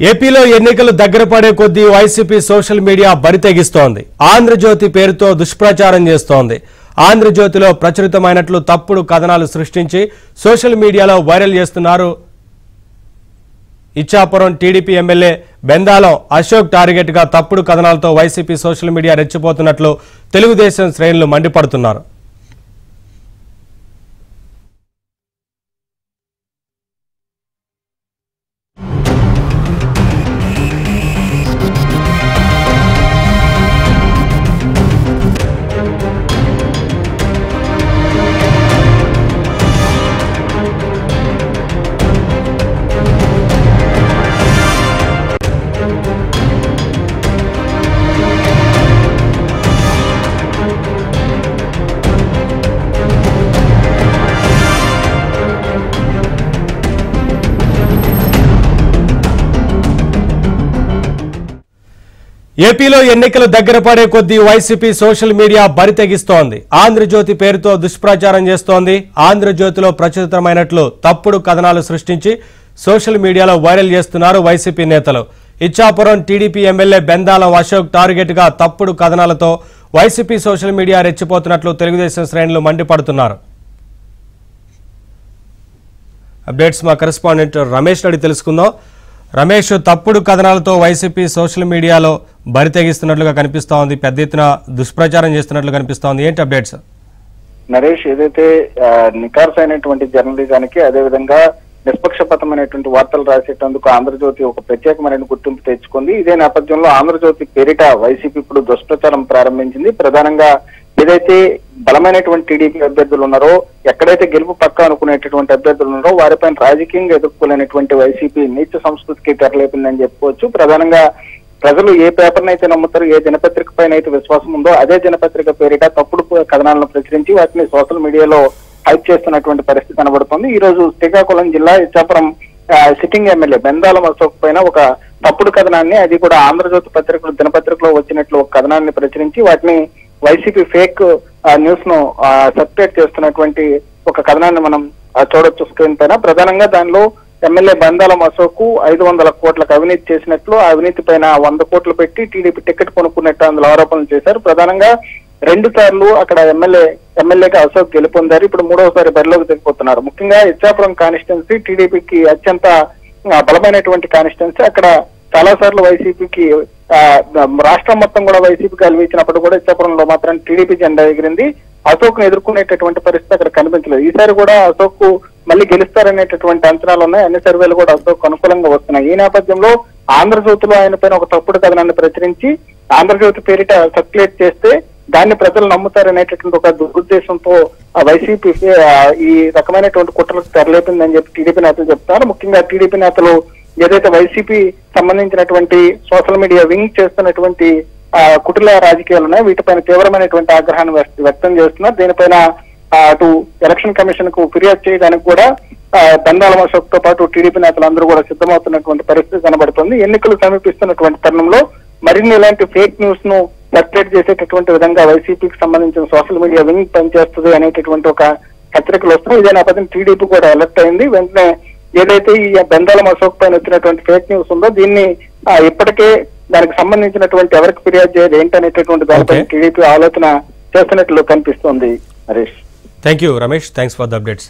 ఏపీలో ఎన్నికలు దగ్గర పడే కొద్దీ వైసీపీ సోషల్ మీడియా బరితెగిస్తోంది. ఆంధ్రజ్యోతి పేరుతో దుష్ప్రచారం చేస్తోంది. ఆంధ్రజ్యోతిలో ప్రచురితమైనట్లు తప్పుడు కథనాలు సృష్టించి సోషల్ మీడియాలో వైరల్ చేస్తున్నారు. Ichchapuram TDP MLA Bendalam Ashok target గా తప్పుడు కథనాలతో వైసీపీ సోషల్ మీడియా రెచ్చిపోతున్నట్లు తెలుగుదేశం శ్రేణులు మండిపడుతున్నారు. ఏపీలో ఎన్నికలు దగ్గర పడే కొద్దీ వైసీపీ సోషల్ మీడియా బరితెగిస్తోంది. ఆంధ్రజ్యోతి పేరుతో దుష్ప్రచారం చేస్తోంది. ఆంధ్రజ్యోతిలో ప్రచురితమైనట్లు తప్పుడు కథనాలు సృష్టించి సోషల్ మీడియాలో వైరల్ చేస్తున్నారు వైసీపీ నేతలు. Ichchapuram TDP MLA Bendalam Ashok target గా తప్పుడు కథనాలతో వైసీపీ సోషల్ మీడియా రెచ్చిపోతున్నట్లు తెలుగుదేశం శ్రేణులు మండిపడుతున్నారు. అప్డేట్స్ మా కరెస్పాండెంట్ రమేష్ రెడ్డి తెలుసుకుందాం. రమేష్, తప్పుడు కథనాలతో వైసీపీ సోషల్ మీడియాలో బరితెగిస్తున్నట్లుగా కనిపిస్తోంది, పెద్ద ఎత్తున దుష్ప్రచారం చేస్తున్నట్లు కనిపిస్తోంది. ఏంటి అప్డేట్స్? నరేష్, ఏదైతే నికార్స్ అయినటువంటి జర్నలిజానికి అదేవిధంగా నిష్పక్షపాతమైనటువంటి వార్తలు రాసేటందుకు ఆంధ్రజ్యోతి ఒక ప్రత్యేకమైన గుర్తింపు తెచ్చుకుంది. ఇదే నేపథ్యంలో ఆంధ్రజ్యోతి పేరిట వైసీపీ ఇప్పుడు దుష్ప్రచారం ప్రారంభించింది. ప్రధానంగా ఏదైతే బలమైనటువంటి టీడీపీ అభ్యర్థులు ఉన్నారో, ఎక్కడైతే గెలుపు పక్క అనుకునేటటువంటి అభ్యర్థులు ఉన్నారో వారిపైన రాజకీయంగా ఎదుర్కోలేనటువంటి వైసీపీ నీచ సంస్కృతికి తెరలేపిందని చెప్పుకోవచ్చు. ప్రధానంగా ప్రజలు ఏ పేపర్ని అయితే నమ్ముతారో, ఏ దినపత్రిక పైన అయితే విశ్వాసం ఉందో అదే దినపత్రిక పేరిట తప్పుడు కథనాలను ప్రచురించి వాటిని సోషల్ మీడియాలో హైప్ చేస్తున్నటువంటి పరిస్థితి కనబడుతుంది. ఈ రోజు శ్రీకాకుళం జిల్లా ఇచ్చాపురం సిట్టింగ్ ఎమ్మెల్యే బెందాలం అశోక్ పైన ఒక తప్పుడు కథనాన్ని, అది కూడా ఆంధ్రజ్యోతి పత్రికలు దినపత్రికలో వచ్చినట్లు ఒక కథనాన్ని ప్రచురించి వాటిని వైసీపీ ఫేక్ న్యూస్ ను సర్క్యులేట్ చేస్తున్నటువంటి ఒక కథనాన్ని మనం చూడొచ్చు స్క్రీన్ పైన. ప్రధానంగా దానిలో ఎమ్మెల్యే బెందాలం అశోక్ 500 కోట్లకు అవినీతి చేసినట్లు, ఆ అవినీతి పైన 100 కోట్లు పెట్టి టీడీపీ టికెట్ కొనుక్కున్నట్టు అందులో ఆరోపణలు చేశారు. ప్రధానంగా 2 సార్లు అక్కడ ఎమ్మెల్యేగా అశోక్ గెలుపొందారు. ఇప్పుడు 3వసారి బరిలోకి దిగిపోతున్నారు. ముఖ్యంగా ఇచ్చాపురం కాన్స్టిట్యున్సీ టీడీపీకి అత్యంత బలమైనటువంటి కాన్స్టిట్యున్సీ. అక్కడ చాలా సార్లు వైసీపీకి రాష్ట్రం మొత్తం కూడా వైసీపీకి అలివించినప్పుడు కూడా ఇచ్చాపురంలో మాత్రం టీడీపీ జెండా ఎగిరింది. అశోక్ ను ఎదుర్కొనేటటువంటి పరిస్థితి అక్కడ కనిపించలేదు. ఈసారి కూడా అశోక్ మళ్ళీ గెలుస్తారనేటటువంటి అంచనాలు ఉన్నాయి. అన్ని సర్వేలు కూడా అశోక్ అనుకూలంగా వస్తున్నాయి. ఈ నేపథ్యంలో ఆంధ్రజ్యోతిలో ఆయన పైన ఒక తప్పుడు కథనాన్ని ప్రచురించి ఆంధ్రజ్యోతి పేరిట సర్క్యులేట్ చేస్తే దాన్ని ప్రజలు నమ్ముతారనేటటువంటి ఒక దురుద్దేశంతో వైసీపీ ఈ రకమైనటువంటి కుట్రలకు తెరలేపిందని చెప్పి టీడీపీ నేతలు చెప్తున్నారు. ముఖ్యంగా టీడీపీ నేతలు ఏదైతే వైసీపీ సంబంధించినటువంటి సోషల్ మీడియా వింగ్ చేస్తున్నటువంటి కుటిల రాజకీయాలు ఉన్నాయి, వీటిపైన తీవ్రమైనటువంటి ఆగ్రహాన్ని వ్యక్తం చేస్తున్నారు. దీనిపైన అటు ఎలక్షన్ కమిషన్ కు ఫిర్యాదు చేయడానికి కూడా బెందాలం అశోక్ తో పాటు టీడీపీ నేతలందరూ కూడా సిద్ధమవుతున్నటువంటి పరిస్థితి కనబడుతుంది. ఎన్నికలు సమీపిస్తున్నటువంటి తరుణంలో మరిన్ని ఇలాంటి ఫేక్ న్యూస్ ను సర్క్యులేట్ చేసేటటువంటి విధంగా వైసీపీకి సంబంధించిన సోషల్ మీడియా వింగ్ పనిచేస్తుంది అనేటటువంటి ఒక హెచ్చరికలు వస్తున్నాయి. ఇదే నేపథ్యం టీడీపీ కూడా అలర్ట్ అయింది. వెంటనే ఏదైతే ఈ బెందాలం అశోక్ పైన వచ్చినటువంటి ఫేక్ న్యూస్ ఉందో దీన్ని ఇప్పటికే దానికి సంబంధించినటువంటి ఎవరికి ఫిర్యాదు చేయాలి ఏంటనేటటువంటి దానిపై టీడీపీ ఆలోచన చేస్తున్నట్లు కనిపిస్తోంది. Harish, thank you Ramesh, thanks for the updates.